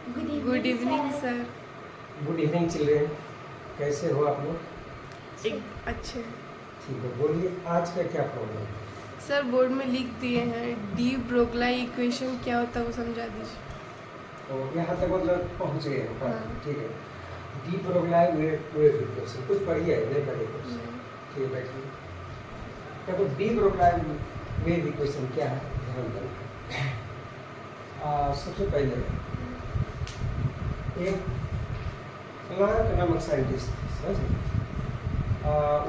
Good evening sir. Good evening children, कैसे हो आप लोग? एक अच्छे। ठीक है, बोलिए आज का क्या प्रॉब्लम है? सर बोर्ड में लिख दिए हैं डी ब्रोगली इक्वेशन क्या होता है वो समझा दीजिए। तो यहाँ तक मतलब पहुँच गए हो? हाँ। ठीक है। डी ब्रोगली वेव इक्वेशन कुछ पढ़िए नहीं पढ़िए कुछ? ठीक है, बैठिए। देखो डी ब्रोगली वेव इक्वेशन क्या है ध्यान देना। सबसे पहले एक प्लांक नामक साइंटिस्ट समझे,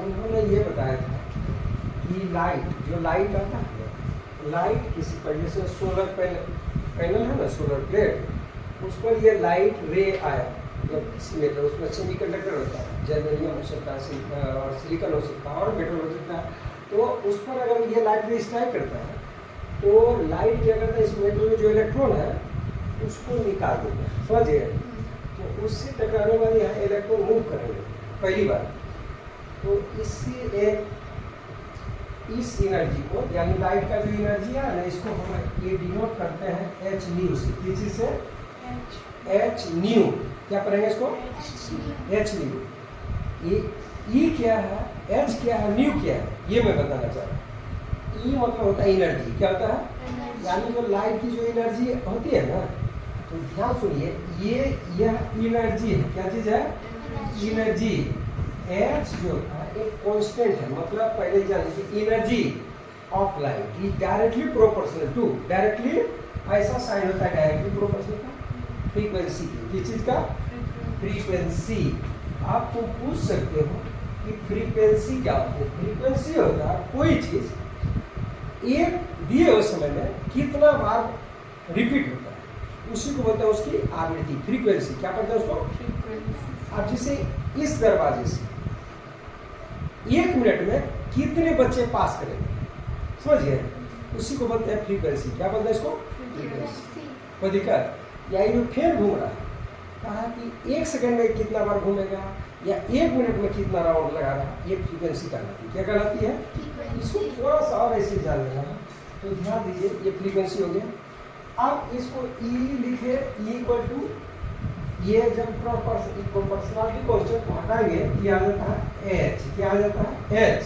उन्होंने ये बताया था कि लाइट आता है, लाइट किसी पर जैसे सोलर पैनल है ना, सोलर प्लेट, उस पर ये लाइट रे आया, मतलब किसी में तो उसमें सेमीकंडक्टर होता है, जर्मेनियम हो सकता है और सिलिकॉन हो सकता है और मेटल हो सकता है। तो उस पर अगर ये लाइट रे स्ट्राइक करता है तो लाइट क्या करता है, इस मेटल में जो इलेक्ट्रॉन है उसको निकाल देता है, समझिए। तो उससे टकराने वाले यहाँ इलेक्ट्रॉन मूव करेंगे पहली बार। तो इस एनर्जी को यानी लाइट का जो एनर्जी है ना, इसको हम ये डिनोट करते हैं एच न्यू से। किस चीज से? H new. क्या पढ़ेंगे इसको? H new. ये ई क्या है, एच क्या है, न्यू क्या है, ये मैं बताना चाह रहा हूँ। ई मतलब होता है एनर्जी। क्या होता है? यानी जो लाइट की जो एनर्जी होती है ना, तो ध्यान सुनिए, यह एनर्जी है। क्या चीज है? एनर्जी। एच जो है एक कांस्टेंट है, मतलब पहले जान लीजिए energy of light is directly proportional to, directly ऐसा साइन होता है डायरेक्टली प्रोपोर्शनल का फ्रीक्वेंसी की। किस चीज का? फ्रीक्वेंसी। आप तो पूछ सकते हो कि फ्रीक्वेंसी क्या होती है? फ्रीक्वेंसी होता है कोई चीज एक दिए हुए समय में कितना बार रिपीट होता है, उसी को बोलते हैं उसकी आवृत्ति, फ्रीक्वेंसी। क्या कहते हैं उसको? अब जैसे इस दरवाजे से 1 मिनट में कितने बच्चे पास करेंगे, समझिए, उसी को बोलते हैं फ्रीक्वेंसी। क्या बोलते हैं इसको? फ्रीक्वेंसी। कोई दिक्कत? या ये फिर घूम रहा है, कहा कि 1 सेकंड में कितना बार घूमेगा या 1 मिनट में कितना राउंड लगा रहा है, ये फ्रीक्वेंसी कहलाती है। क्या कहलाती है? इसको थोड़ा सा और ऐसे जान लेना है, तो ध्यान दीजिए, ये फ्रीक्वेंसी हो गया। अब इसको ई लिखे, ई इक्वल टू, ये जब प्रोपोर्शनलिटी कांस्टेंट हटाएंगे ये आ जाता है एच। क्या आ जाता है? एच।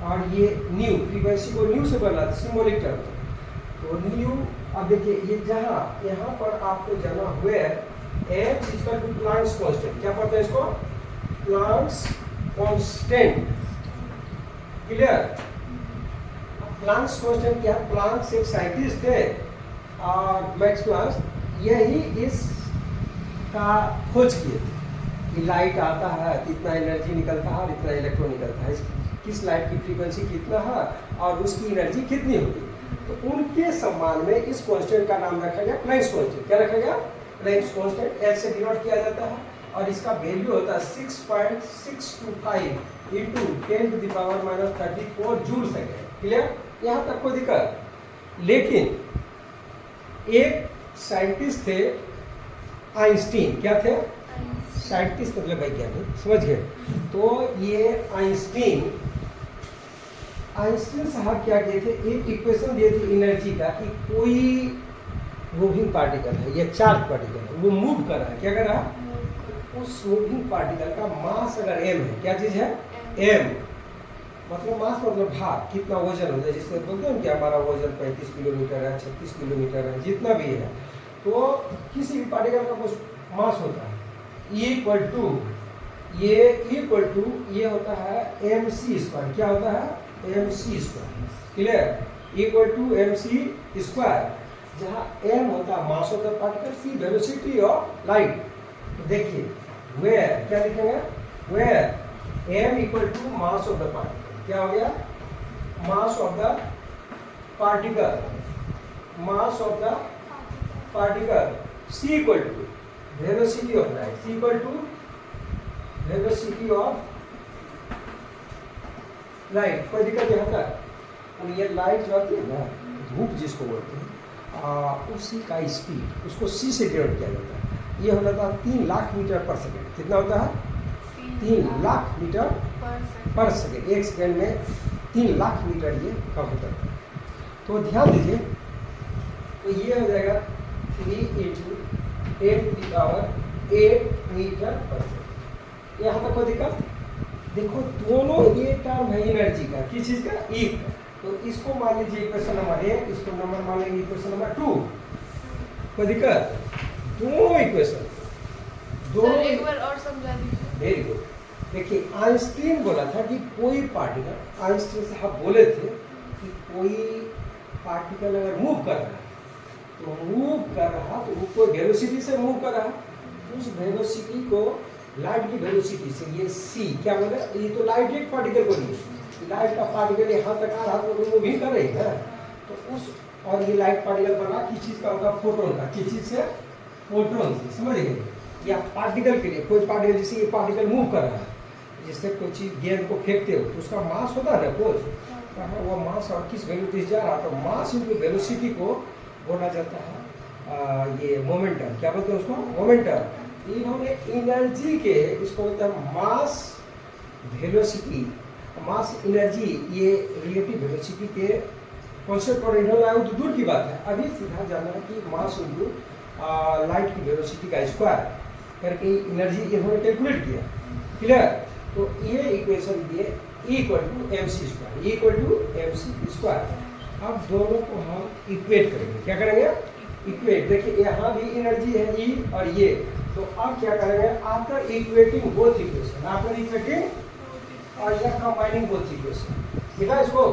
और ये न्यू, फ्रीक्वेंसी को न्यू से बनाते सिंबॉलिक टर्म। तो न्यू, अब देखिए ये यहाँ पर आपको जाना हुए H equal to Planck's constant. क्या पढ़ते हैं इसको? Planck's constant. Clear? Planck's constant क्या? प्लांक्स एक साइंटिस्ट थे और मैक्स प्लांक्स यही इसका खोज किए थे कि लाइट आता है, इतना एनर्जी निकलता है और इतना इलेक्ट्रॉन निकलता है, किस लाइट की फ्रीक्वेंसी कितना है और उसकी एनर्जी कितनी होगी। तो उनके सम्मान में इस कांस्टेंट का नाम रखा गया प्लैंक्स कांस्टेंट। क्या रखा गया? Planck's constant. एच से डिनोट किया जाता है और इसका वैल्यू होता है 6.625 इंटू 10⁻³ जूल सेकेंड। क्लियर? यहाँ तक कोई दिक्कत? लेकिन एक साइंटिस्ट थे आइंस्टीन। क्या थे? साइंटिस्ट मतलब वैज्ञानिक, समझ गए। तो ये आइंस्टीन साहब क्या किए थे, एक इक्वेशन दिए थे एनर्जी का कि कोई मूविंग पार्टिकल है या चार्ज पार्टिकल है, वो मूव कर रहा है। क्या कर रहा है? उस मूविंग पार्टिकल का मास अगर m है, क्या चीज है? m मतलब मास मतलब भार, कितना वजन होता है, जिससे बोलते हैं कि हमारा वजन 35 किलोमीटर है, 36 किलोमीटर है, जितना भी है। तो किसी भी पार्टिकल का कुछ मास होता है, इक्वल टू ये होता है mc²। क्या होता है? mc²। Clear? Equal to mc², जहाँ m होता है mass of the particle, c velocity of light. तो देखिए वेयर, क्या लिखेंगे? Where m equal to mass of the particle. क्या हो गया? Mass of the particle, mass of the particle. c equal to velocity of light, c equal to velocity of light. कोई दिक्कत यहाँ तक? और ये लाइट जो आती है ना, धूप जिसको बोलते हैं, उसी का स्पीड, उसको c से डिनोट किया जाता है। ये हो जाता है 3 लाख मीटर पर सेकेंड। कितना होता है? 3 लाख मीटर पर सेकेंड। 1 सेकेंड में 3 लाख मीटर ये कम होता है। तो ध्यान दीजिए, तो ये हो जाएगा 3 × 10⁸ मीटर पर सेकंड। यहाँ तक कोई दिक्कत? देखो दोनों ये टर्म है एनर्जी का, किस चीज का? ई का। तो इसको मान लीजिए इक्वेशन नंबर 1, इसको नंबर मान लेंगे इक्वेशन नंबर 2। कोई दिक्कत? दोनों इक्वेशन सर एक बार और समझा दीजिए। Very good. देखिए आइंस्टीन बोला था कि कोई पार्टिकल, आइंस्टीन साहब बोले थे कि कोई पार्टिकल अगर मूव कर रहा है तो मूव कर रहा तो वो कोई वेलोसिटी से मूव कर रहा है, उस वेलोसिटी को लाइट की वेलोसिटी से, ये सी क्या बोले, ये तो लाइट एक पार्टिकल को नहीं, लाइट का पार्टिकल यहाँ तक आ रहा तो वो भी कर रही है। तो उस और ये लाइट पार्टिकल बना किस चीज का होगा? फोटोन का। किस चीज से? फोटोन से। समझ गए? या पार्टिकल के लिए कोई पार्टिकल, जैसे ये पार्टिकल मूव कर रहा है, जिससे कोई चीज गेंद को फेंकते हो तो उसका मास होता है ना कुछ, वो मास और किस वेलोसिटी से जा रहा, तो मास इनटू वेलोसिटी को बोला जाता है ये मोमेंटम। क्या बोलते हैं उसको? मोमेंटम। इन्होंने एनर्जी के, इसको बोलते हैं मास वेलोसिटी, मास एनर्जी, ये रिलेटिव वेलोसिटी के कॉन्सेप्ट पर इन्होंने आया तो दूर की बात है। अभी सीधा जानना है कि मास इनटू लाइट की वेलोसिटी का स्क्वायर करके एनर्जी इन्होंने कैलकुलेट किया। क्लियर? तो ये इक्वेशन दिए E=mc²। अब दोनों को हम इक्वेट करेंगे। क्या करेंगे? इक्वेट। देखिए यहाँ भी एनर्जी है E और ये, तो अब क्या करेंगे? After equating both equation, after equating और या कंबाइनिंग बोथ इक्वेशन, ठीक है इसको?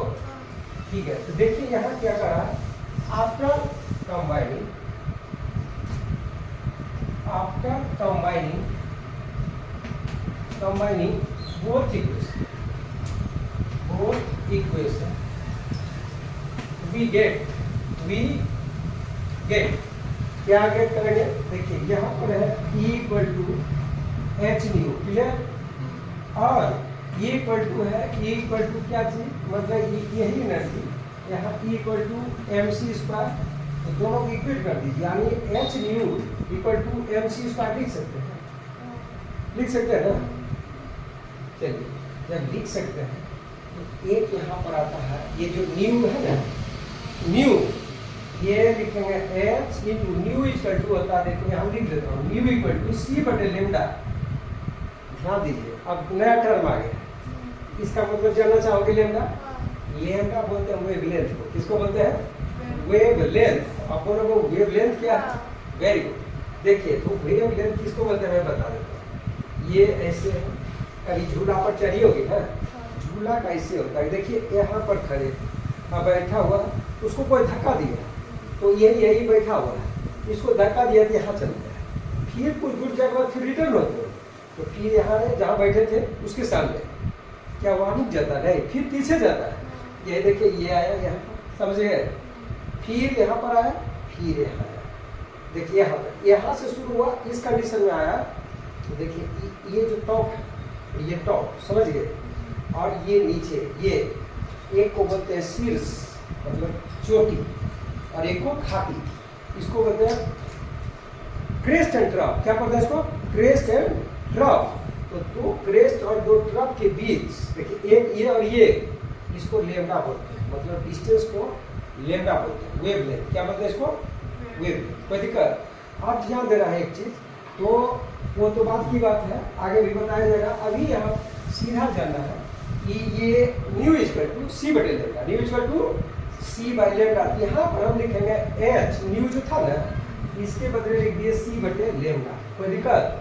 ठीक है। तो देखिए यहाँ क्या करा, after combining both equation we get क्या गेट करेंगे? देखिए यहाँ पर है E=h/nu। क्लियर? और E= क्या चीज, मतलब यही एनर्जी, यहाँ E=mc²। तो दोनों को इक्वेट कर दीजिए, यानी h/nu =mc² लिख सकते हैं ना? चलिए जब लिख सकते हैं तो एक यहाँ पर आता है, ये जो न्यू है ना, न्यू, ये लिखेंगे h/nu होता है, देखो यहाँ लिख देता हूँ, nu c/λ। ध्यान दीजिए, अब नया टर्म आ गया, इसका मतलब जानना चाहोगे? लेमडा बोलते हैं वेवलेंथ को। किसको बोलते हैं? वेवलेंथ। आप बोलोगे वेवलेंथ क्या है? Very good. देखिए तो वेवलेंथ किसको बोलते हैं मैं बता देता हूँ। ये ऐसे कभी झूला पर चढ़ी होगी ना, झूला कैसे होता है? देखिए यहाँ पर खड़े बैठा हुआ, उसको कोई धक्का दिया तो यही बैठा हुआ है, इसको धक्का दिया तो यहाँ चल गया, फिर कुछ दूर जाने के बाद फिर रिटर्न होते हो, तो फिर यहाँ जहाँ बैठे थे उसके सामने क्या वहाँ रुक जाता है? नहीं, फिर पीछे जाता है। ये देखिए ये आया यहाँ, समझ गए? फिर यहाँ पर आया, फिर यहाँ आया। देखिए यहाँ से शुरू हुआ, इस कंडीशन में आया, तो देखिए ये जो टॉप है, ये टॉप, समझ गए? और ये नीचे, ये एक को बोलते हैं शीर्ष, मतलब चोटी, और एक को घाटी, इसको बोलते हैं क्रेस्ट एंड ट्रफ। क्या बोलते हैं इसको? Crest and trough. तो दो क्रेस्ट और दो ट्रफ के बीच देखिए एक ये और ये, इसको लेमडा बोलते हैं, मतलब डिस्टेंस को लेमडा बोलते हैं। वेवलेंथ क्या बोलते हैं इसको? वेवलेंथ। कोई दिक्कत? आप ध्यान देना है एक चीज, तो वो तो बात की बात है, आगे भी बताया जाएगा। अभी यहाँ सीधा जानना है कि ये nu c/λ, यहाँ पर हम लिखेंगे h, न्यू जो था ना, इसके बदले लिख दिए c/λ। कोई दिक्कत?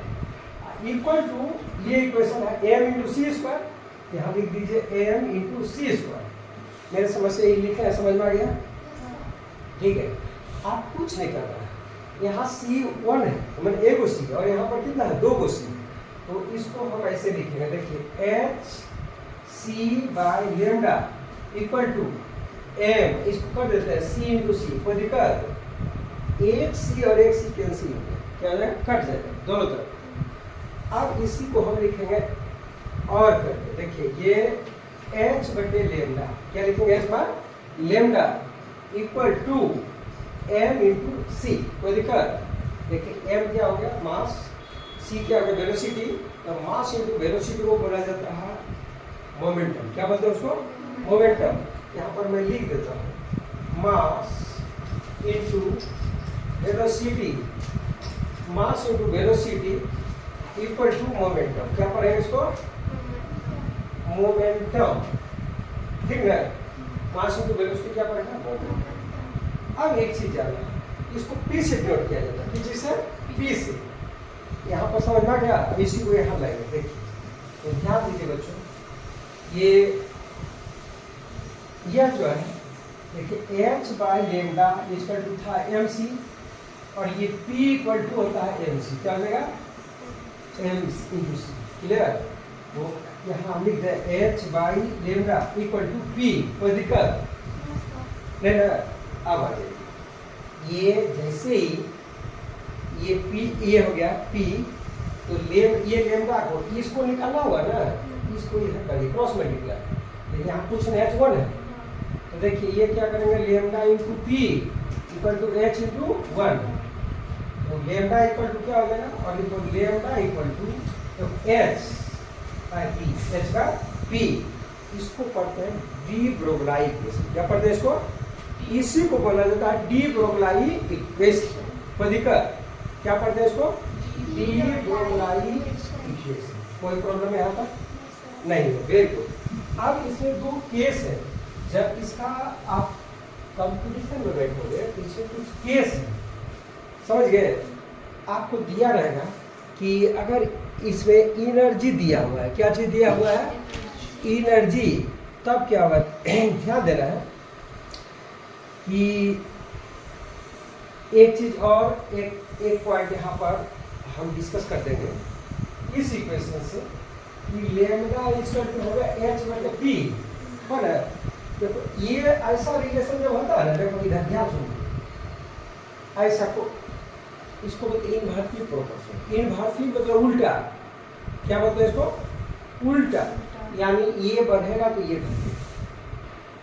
इक्वल टू, ये इक्वेशन है m/c², यहाँ लिख दीजिए m/c²। मेरे समझ से ये लिखे है, समझ में आ गया? ठीक है, आप कुछ नहीं कर रहा है, यहाँ C1 है, मतलब एक C, और यहाँ पर कितना है? 2 C। तो इसको हम ऐसे लिखेंगे, देखिए h/c/λ इक्वल टू m, इसको कर देते हैं c/c। कोई दिक्कत? एक C और एक C कैंसिल हो गया, क्या हो जाएगा? कट जाएगा दोनों तरफ। अब इसी को हम लिखेंगे और करके, देखिए ये h/λ, क्या लिखेंगे? h/λ equal to m/c। कोई दिक्कत? देखिए m क्या हो गया? मास, c क्या हो गया? वेलोसिटी। तो मास इंटू वेलोसिटी को बोला जाता है मोमेंटम। क्या बोलते हैं उसको? मोमेंटम। यहाँ पर मैं लिख देता हूँ, mass into velocity mass into velocity equal to momentum. क्या पढ़ेंगे इसको? मोमेंटम। ठीक है, मास इंटू वेलोसिटी क्या पढ़ेगा? मोमेंटम। अब एक चीज जानना, इसको पी से डिनोट किया जाता है। किस से? पी से। यहाँ पर समझ में आ गया? अब इसी को यहाँ लाएंगे। देखिए, तो ध्यान दीजिए बच्चों, यह जो है देखिए H by lambda equal to था एम सी, और ये पी इक्वल टू होता है एम सी। क्या मिलेगा? M into C. क्लियर? तो यहाँ हम लिख दें H by lambda equal to P. कोई दिक्कत नहीं है? अब आ जाइए, ये जैसे ही ये पी ये हो गया पी, तो ये लेमडा को इसको निकालना हुआ ना, इसको इधर करिए क्रॉस मल्टीप्लाई। लेकिन यहाँ कुछ नहीं, एच वन है, तो देखिए ये क्या करेंगे, lambda into P equal to H into one. तो लेमडा इक्वल टू क्या हो जाएगा, और इक्वल लेमडा इक्वल टू तो एच बाई पी, एच का पी। इसको पढ़ते हैं डी ब्रोगलाई इक्वेशन। क्या पढ़ते हैं इसको? इसी को बोला जाता है डी ब्रोगलाई इक्वेशन। कोई दिक्कत? क्या पढ़ते हैं इसको? De Broglie equation. कोई प्रॉब्लम है यहाँ पर? नहीं है। Very good. अब इसमें दो केस है। जब इसका आप कंपटीशन में बैठोगे तो इसमें कुछ केस है, समझ गए? आपको दिया रहेगा कि अगर इसमें एनर्जी दिया हुआ है, क्या चीज दिया हुआ है? एनर्जी। तब क्या होगा, ध्यान देना है कि एक चीज और एक पॉइंट यहाँ पर हम डिस्कस कर देंगे इस इक्वेशन से कि लेमडा इक्वल टू होगा एच बटे पी। है ना? देखो ये ऐसा रिलेशन जब होता है ना, देखो इधर ध्यान सुनिए, ऐसा को इसको बोलते हैं इनवर्सली प्रोपोर्शनल। इनवर्सली मतलब उल्टा। क्या बोलते हैं इसको? उल्टा। यानी ये बढ़ेगा तो ये घटेगा,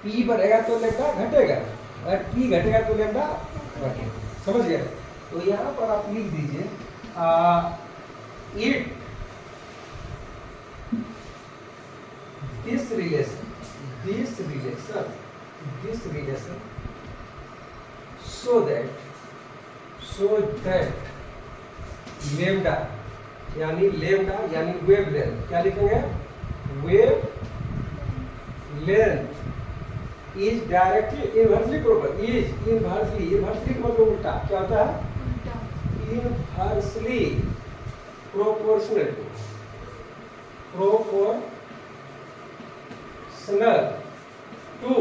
पी बढ़ेगा तो लेमडा घटेगा, और पी घटेगा तो लेमडा घटेगा। समझ गए? तो यहाँ पर आप लिख दीजिए it this relation so that lambda यानी वेवलेंथ, क्या लिखेंगे? Wavelength is directly inversely proportional. Is inversely मतलब उल्टा। क्या होता है? Inversely proportional to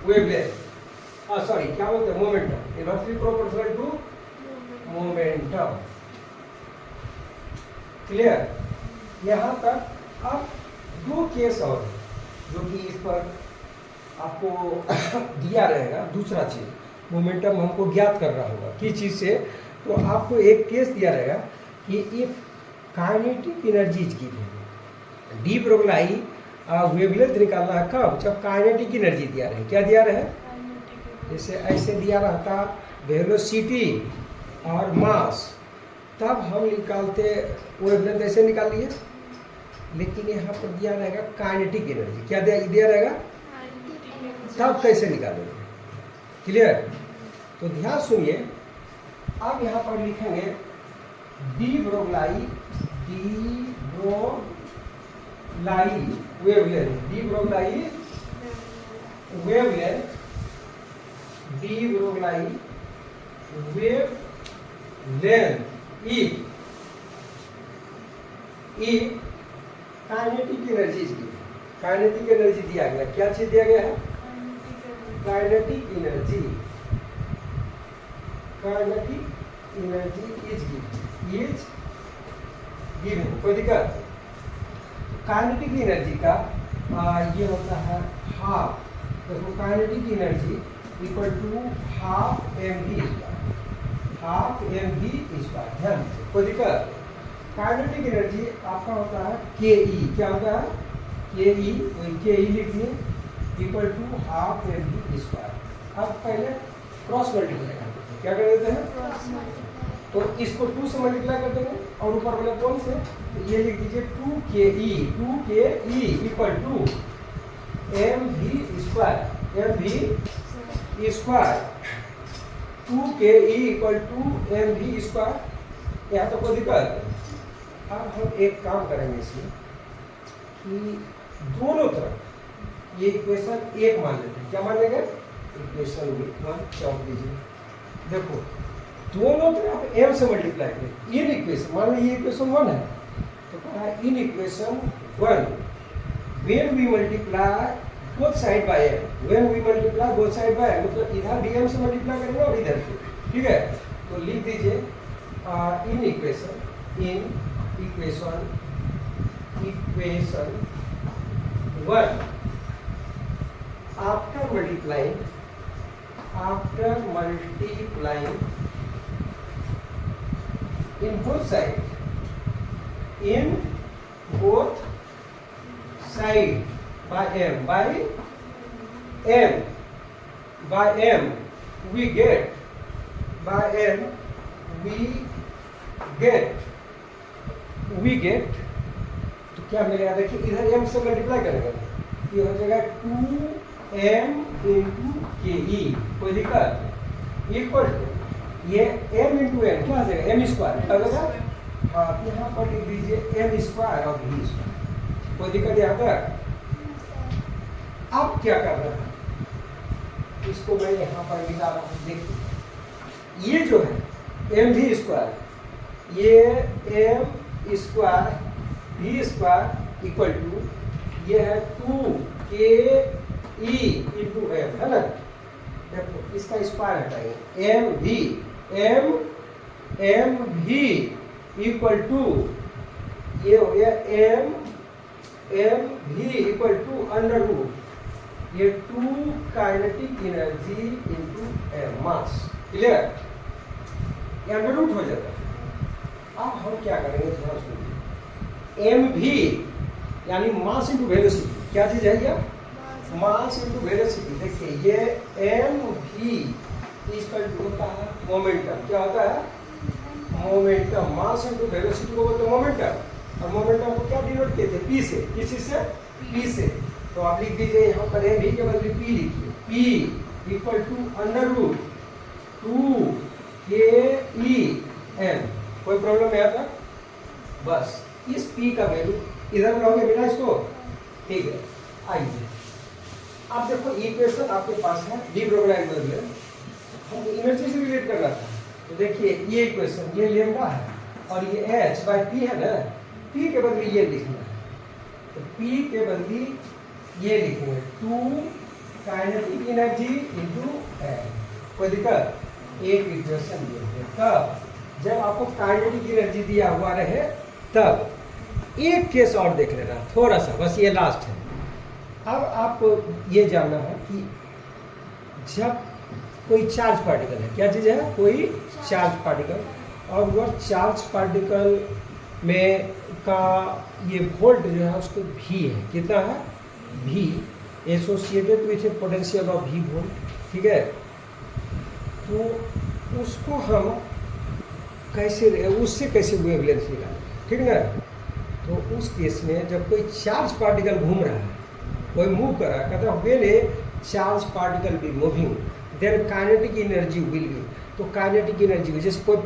wavelength. Sorry, क्या बोलते हैं? Momentum. Inversely proportional to momentum. Clear? यहाँ तक। अब दो केस और जो कि इस पर आपको दिया रहेगा। दूसरा चीज मोमेंटम हमको ज्ञात कर रहा होगा किस चीज से, तो आपको एक केस दिया रहेगा कि if kinetic energy is given, de Broglie wavelength निकालना है कब? जब काइनेटिक एनर्जी दिया रहे। क्या दिया रहे? जैसे ऐसे दिया रहता वेलोसिटी और मास, तब हम निकालते वेवलेंथ, ऐसे निकाल लिए। लेकिन यहाँ पर दिया रहेगा काइनेटिक एनर्जी। क्या दिया रहेगा? तब कैसे निकालेंगे? क्लियर? तो ध्यान सुनिए। अब यहाँ पर लिखेंगे D Broglie wavelength, D Broglie wavelength ई काइनेटिक एनर्जी की। काइनेटिक एनर्जी दिया गया। क्या चीज दिया गया है? Kinetic energy is given. कोई दिक्कत? काइनेटिक एनर्जी का ये होता है हाफ। देखो kinetic energy equal to half M we square. ध्यान दीजिए, कोई दिक्कत? काइनेटिक एनर्जी आपका होता है के ई। क्या होता है? के ई लिख दिए equal to half M we square. अब पहले क्रॉस मल्टीप्लाई कर देते हैं। क्या कर देते हैं? तो इसको 2 से मल्टीप्लाई कर देंगे, और ऊपर वाले कौन से? तो ये लिख दीजिए 2ke equal to M we square. 2ke equal to M we square. यहाँ तो कोई दिक्कत। अब हम एक काम करेंगे इसमें कि दोनों तरफ ये इक्वेशन एक मान लेते हैं। क्या मान लेंगे? इक्वेशन 1 चौक दीजिए। देखो दोनों तरफ m से मल्टीप्लाई करें। इन इक्वेशन मान लीजिए इक्वेशन 1 है तो कहा in equation 1 when we multiply both side by m, when we multiply both side by m मतलब इधर भी m से मल्टीप्लाई करेंगे और इधर से, ठीक है। तो लिख दीजिए इन equation 1 after multiplying in both side by m we get तो क्या मिलेगा? देखिए इधर m से मल्टीप्लाई करेंगे ये हो जाएगा 2m इंटू के ई, कोई दिक्कत? इक्वल टू ये m इंटू n क्या हो जाएगा? m स्क्वायर क्या हो जाएगा? आप यहाँ पर लिख दीजिए m स्क्वायर और v स्क्वायर, कोई दिक्कत यहाँ तक? अब क्या कर रहा है इसको मैं यहाँ पर लिखा रहा हूँ। देखिए ये जो है m v स्क्वायर, ये m square v square equal to ये है 2ke इंटू m, है ना। देखो इसका स्क्वायर हटाएंगे m v इक्वल टू ये हो गया m v equal to under root ये 2 kinetic energy into m mass, clear? ये अंडर रूट हो जाता है। अब हम क्या करेंगे थोड़ा सुनिए। एम भी यानी मास इंटू वेलोसिटी, क्या चीज है ये? मास इंटू वेलोसिटी। देखिए ये एम भी इसका होता है मोमेंटम, क्या होता है? मोमेंटम। मास इंटू वेलोसिटी को बोलते हैं मोमेंटम, और मोमेंटम को क्या डिनोट कहते हैं? पी से। किस चीज से? पी से। तो आप लिख दीजिए यहाँ पर एम भी के बदले पी लिखिए, P equal to under root 2ke कोई प्रॉब्लम है आता? बस इस p का वैल्यू इधर लाओगे बिना इसको, ठीक है। आइए आप देखो इक्वेशन आपके पास है डी ब्रोगली बदले हमको एनर्जी से रिलेट करना था। तो देखिए ये इक्वेशन ये लेम्डा है और ये h बाय p है ना, p के बदले ये लिखना है। तो p के बदले ये लिखेंगे 2 काइनेटिक एनर्जी इनटू m, कोई दिक्कत? एक इक्वेशन दिया तब जब आपको काइनेटिक एनर्जी दिया हुआ रहे तब। एक केस और देख लेना थोड़ा सा, बस ये लास्ट है। अब आपको ये जानना है कि जब कोई चार्ज पार्टिकल है, क्या चीज़ है? कोई चार्ज पार्टिकल, और वह चार्ज पार्टिकल में का ये वोल्ट जो है उसको v है, कितना है? v associated with A potential of v volt, ठीक है। तो उसको हम कैसे उससे कैसे वेवलेंथ निकालें, ठीक है ना। तो उस केस में जब कोई चार्ज पार्टिकल घूम रहा है, कोई मूव कर रहा है, कहता है when a charge particle be moving then kinetic energy will be. तो काइनेटिक एनर्जी जैसे कोई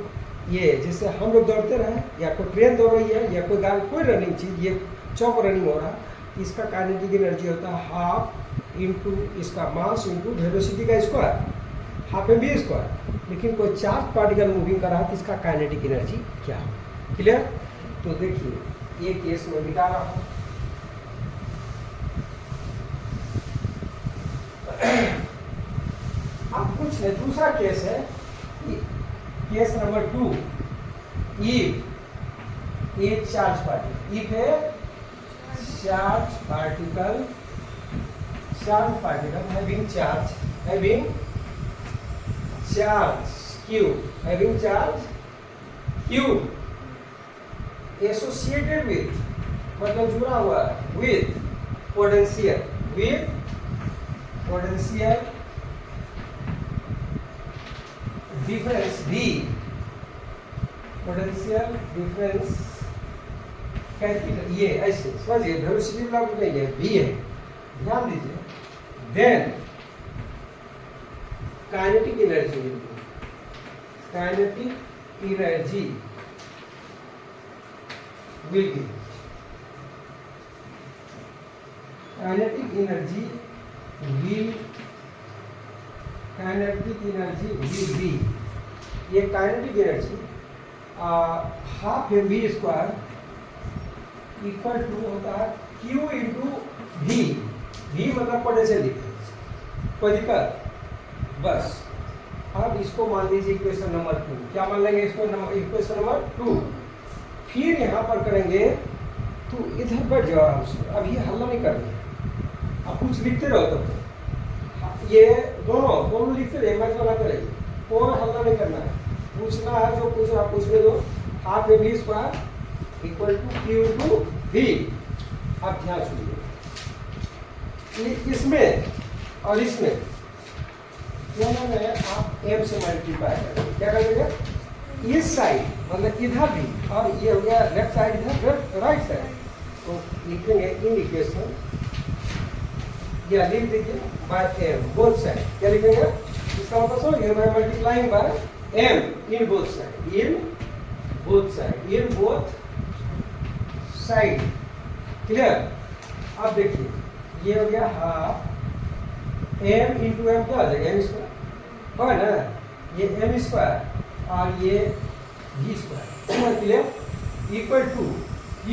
ये जैसे हम लोग दौड़ते रहे या कोई ट्रेन दौड़ रही है या कोई गाड़ी कोई रनिंग चीज़ ये चौक रनिंग हो रहा है, इसका काइनेटिक एनर्जी होता है हाफ इंटू इसका मास इंटू वेलोसिटी का square, half m b square. लेकिन कोई चार्ज पार्टिकल मूविंग कर रहा है तो इसका काइनेटिक एनर्जी क्या हो, क्लियर? तो देखिए ये केस में दिखा रहा हूँ। अब कुछ है, दूसरा केस है, case number 2, if A charge particle, if A charge particle having charge q associated with मतलब जुड़ा हुआ है with potential difference v, potential difference capital ये ऐसे समझिए, वेलोसिटी लागू नहीं है, v है, ध्यान दीजिए। Then kinetic energy will be kinetic energy will be ये kinetic energy half M we square equal to होता है क्यू इंटू वी। वी मतलब पोटेंशियल डिफरेंस। कोई दिक्कत? बस अब इसको मान लीजिए इक्वेशन नंबर 2। क्या मान लेंगे इसको? Equation number 2। फिर यहाँ पर करेंगे तो इधर बढ़ जाओ आराम से। अब ये हल्ला नहीं करना, अब कुछ लिखते रहो तब तो। ये दोनों लिखते रहिए, मैथ बनाते रहिए, कोई हल्ला नहीं करना है। पूछना है जो पूछना पूछने दो। Half a v square equal to q into v. अब ध्यान सुनिए, इसमें और इसमें दोनों में आप m से मल्टीप्लाई करेंगे। क्या करेंगे? इस साइड मतलब इधर भी, और ये हो गया लेफ्ट साइड, इधर राइट साइड। तो लिखेंगे इन इक्वेशन, या लिख दीजिए बाय m बोथ साइड। क्या लिखेंगे? इसका मतलब समझिए, मैं multiplying by m in both side, in both side. Clear? अब देखिए ये हो गया हाफ m इंटू एम। क्या हो जाएगा? m स्क्वायर होगा ना, ये m स्क्वायर और ये v square. Clear? Equal to q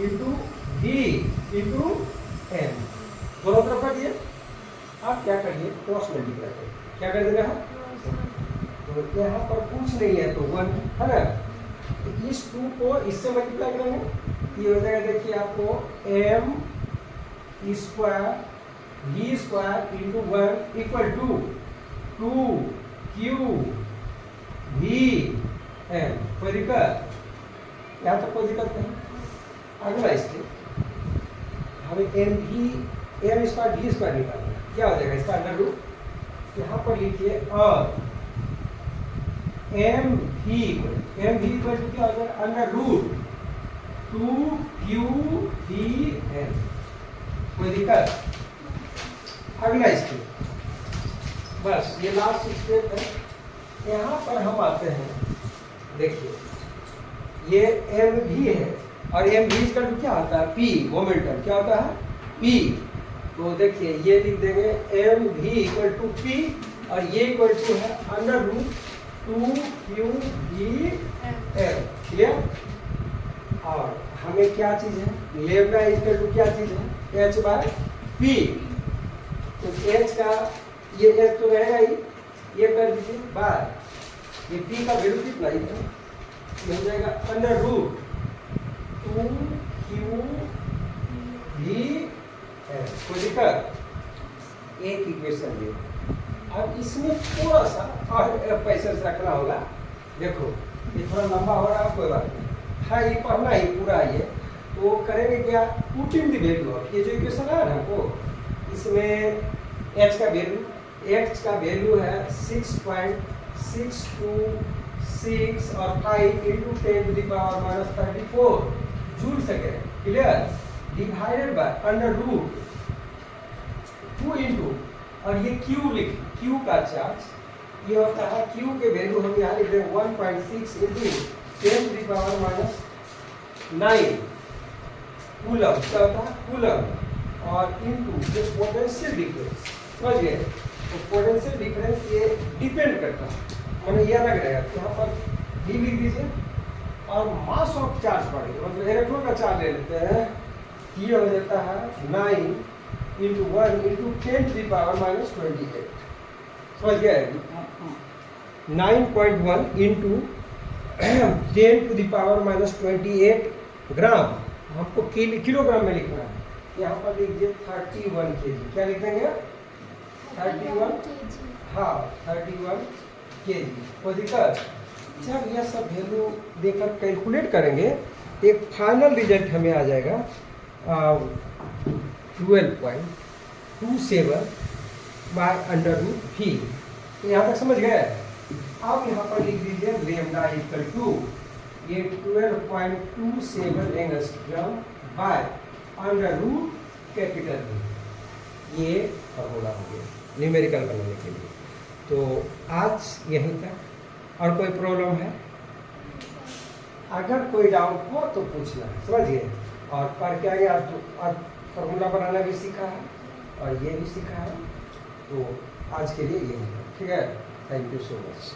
into v into m। दोनों तरफ कर दिए। आप क्या करिए? क्रॉस मल्टीप्लाई करिए। क्या कर देना है? तो यहाँ पर कुछ नहीं है तो 1 है ना, तो इस 2 को इससे मल्टीप्लाई करेंगे, ये हो जाएगा देखिए आपको m square v square into 1 equal to 2q v m। कोई दिक्कत? यहाँ तो कोई दिक्कत नहीं। अगला स्टेप हमें m स्क्वायर v स्क्वायर निकालना है। क्या हो जाएगा इसका अंडर रूट? यहाँ पर लिखिए और m v इक्वल टू क्या हो जाएगा? Under root 2q v m। कोई दिक्कत? अगला स्टेप, बस ये लास्ट स्टेप है। यहाँ पर हम आते हैं, देखिए ये एम भी है और एम भी का क्या होता है? P momentum. क्या होता है? पी। तो देखिए ये लिख देंगे एम भी इक्वल टू पी और ये इक्वल टू है under root 2q v m। Clear? और हमें क्या चीज है? लेमडा इक्वल टू क्या चीज है? h by P. तो h का ये h तो रहेगा ही, ये कर दीजिए बाय ये p का वैल्यू कितना है? ये हो जाएगा under root 2q v m। कोई दिक्कत? एक इक्वेशन ये। अब इसमें थोड़ा सा और पैसे रखना होगा। देखो ये थोड़ा लंबा हो रहा है, कोई बात नहीं, हाँ ये पढ़ना ही पूरा ये। तो करेंगे क्या? Put in the value of ये जो इक्वेशन है ना हमको, इसमें h का वैल्यू है 6.626 और 5 into 10 to the power minus 34 joule second. Clear? Divided by under root 2 into और ये q लिख, q का चार्ज ये होता है, q के वैल्यू हम यहाँ लिख देंगे 1.6 into 10 to the power minus 9 coulomb. क्या होता है? कूलम। और इंटू ये पोटेंशियल डिफरेंस। समझ गए? तो पोटेंशियल डिफरेंस ये डिपेंड करता है, मैंने ये अलग रहेगा। यहाँ पर डी लिख दीजिए और मास ऑफ चार्ज बढ़ेगा, मतलब इलेक्ट्रॉन का चार्ज ले लेते हैं। ये हो जाता है 9 into 1 into 10 to the power minus 28। समझ गए? 9.1 into 10 to the power minus 28 gram. हमको किलोग्राम में लिखना है। यहाँ पर लिखिए 31 kg। क्या लिख देंगे? 31, हाँ 31 kg। कोई दिक्कत? जब यह सब वैल्यू देकर कैलकुलेट करेंगे एक फाइनल रिजल्ट हमें आ जाएगा 12.27 बाय अंडर रूट v। तो यहाँ तक समझ गए? अब यहाँ पर लिख दीजिए लेमडा इक्वल टू ये 12.27 angstrom by under root capital V। ये फॉर्मूला हो गया न्यूमेरिकल बनाने के लिए। तो आज यहीं तक। और कोई प्रॉब्लम है? अगर कोई डाउट हो तो पूछना, समझिए। और पढ़ के आगे आज फॉर्मूला बनाना भी सीखा है और ये भी सीखा है। तो आज के लिए ये है, ठीक है। Thank you so much.